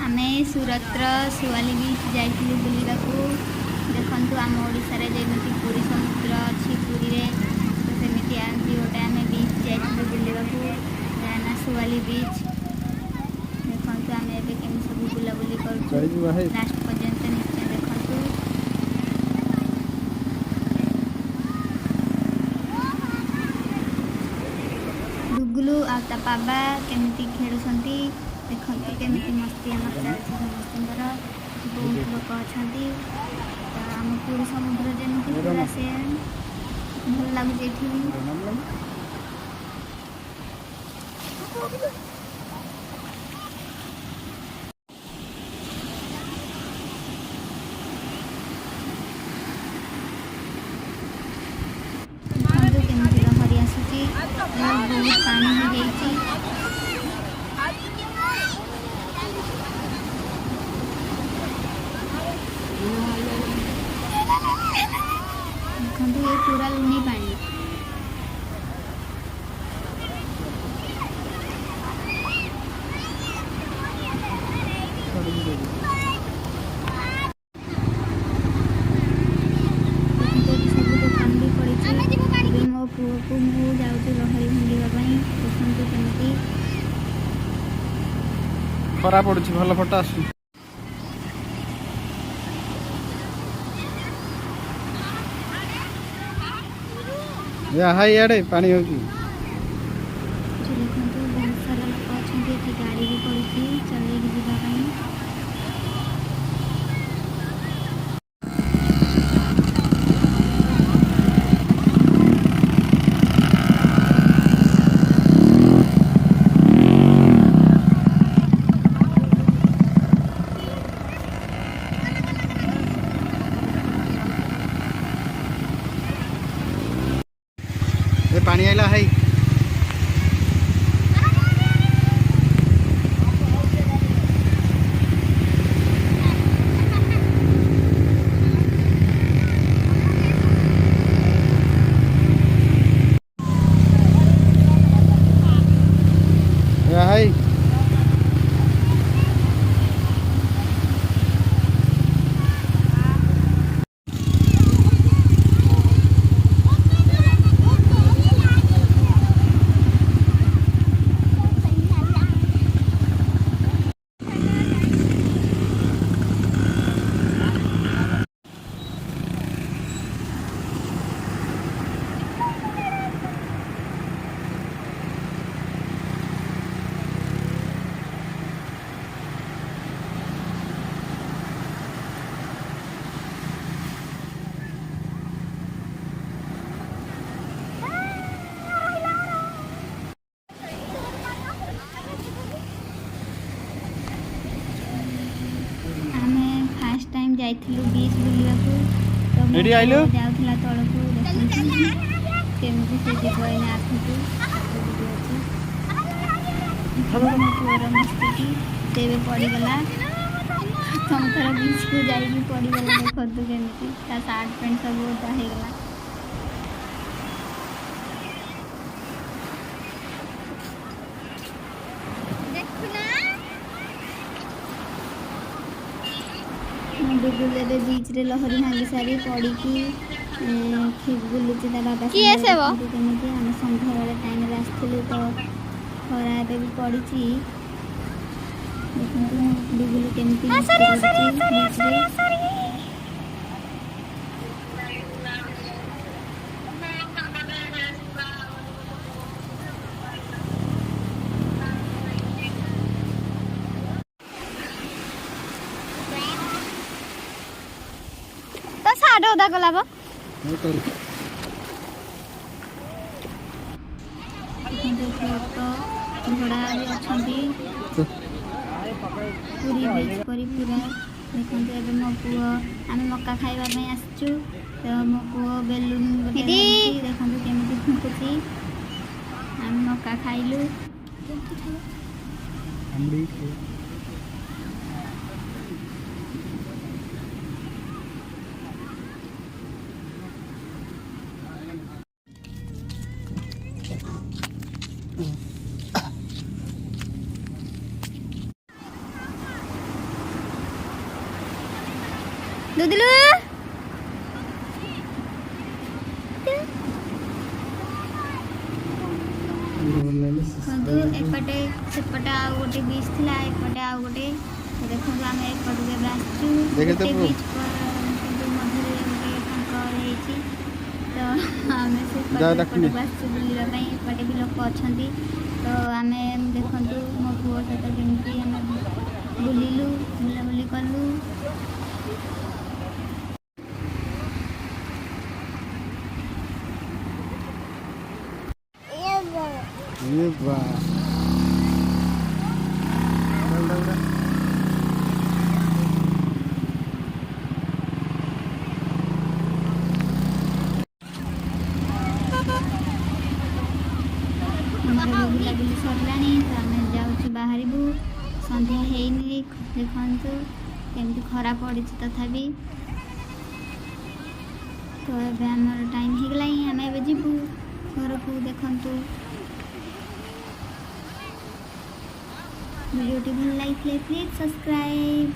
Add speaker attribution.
Speaker 1: आमे सुरतर सुवाली बीच जाइलु बुलिबा को देखंतु आम ओडिसा रे जेमिति पुरी समुद्र अछि पुरी रे तो सेमिति आंती ओटे आमे बीच जाइलु बुलिबा को ना सुवाली बीच देखंतु आमे एबे केमि सब बुला बुली करछु लास्ट पर्यंत निश्चय देखंतु। डुगुलु आ ता बाबा केमिति खेलुछंती देखंतु केमिति मस्ती हम चालछि समस्तंकर बहुत लोक अछंती आम पुरी समुद्र जेमिति पूरा से भल लागु जेठी केमिति लहरी आसुची बहुत पानी हो जाइछि देखंतु ये पूरा लुनी पानी मो पुओ को मु जाउछु लहरी भांगिबा पई देखंतु केमिति
Speaker 2: खरा पडुछि भल फोटो आसु या हाय याडे पानी हो की
Speaker 1: देखंतु बहुत सारा लोक अछंती एठी गाड़ी भी पड़ुछि चले की जिबा पई
Speaker 2: ए पानी आइला हाय या हाय
Speaker 1: जाइथिलु बीच बुलिबा को तो
Speaker 2: एडी आइलो
Speaker 1: जाउथला तळको देखंतु केमिति से दिखैना आखुतु हम पूरा मस्ती की तेबे पड़ी गला प्रथम थर बीच को जाई पड़ी गला देखंतु केमिति ता शर्ट पैंट सब ओदा हे गला डुगुले रे बीच रे लहरी भांगी सारी पड़ी की बुलुची ता बाबा केमिति हम संध्या वाले टाइम रे आस्थलु तो खरा एबे भी पड़ी छी देखंतु डुगुले केमिति साडे ओदा गला बा तो घोड़ा भी अछंती पूरी बीच करी पूरा देखंतु एबे मो पुओ आमे मक्का खाइबा पई आछछु तो मो पुओ बेलून देखंतु केमिति फुंकुची आमे मक्का खाइलु
Speaker 2: हमड़ी
Speaker 1: ଦୁଦୁଲୁ ଦେଖନ୍ତୁ ଏପଟେ ସେପଟେ ଆଉ ଗୋଟେ ବିଚ୍ ଥିଲା, ଏପଟେ ଆଉ ଗୋଟେ। ଦେଖନ୍ତୁ ଆମେ ଏପଟକୁ ଏବେ ଆସିଛୁ।
Speaker 2: ଦେଖେ ତ
Speaker 1: ଗୋଟେ
Speaker 2: ପୁଅ।
Speaker 1: ବିଚ୍ ମଝିରେ ଗୋଟେ ତାଙ୍କ ହେଇଛି, ତ ଆମେ
Speaker 2: ଯାଅ
Speaker 1: ସେପଟେ
Speaker 2: ଡାକୁନି।
Speaker 1: ଏପଟକୁ ଆସିଛୁ ବୁଲିବା ପାଇଁ। ଏପଟେ ବି ଲୋକ ଅଛନ୍ତି, ତ ଆମେ ଦେଖନ୍ତୁ ମୋ ପୁଅ ସହିତ କେମିତି ଆମେ ବୁଲିଲୁ, ବୁଲାବୁଲି କଲୁ।
Speaker 2: ये वाह
Speaker 1: ଆମର ବୁଲାବୁଲି ସରିଲାଣି, ତ ଆମେ ଯାଉଛୁ ବାହାରିବୁ। ସନ୍ଧ୍ୟା ହେଇନି, ଦେଖନ୍ତୁ କେମିତି ଖରା ପଡ଼ିଛି ତଥାପି। ତ ଏବେ ଆମର ଟାଇମ୍ ହେଇଗଲାଣି, ଆମେ ଏବେ ଯିବୁ ଘରକୁ। ଦେଖନ୍ତୁ ଭିଡ଼ିଓଟି ଭଲ ଲାଗିଥିଲେ ପ୍ଲିଜ୍ ସବସ୍କ୍ରାଇବ୍।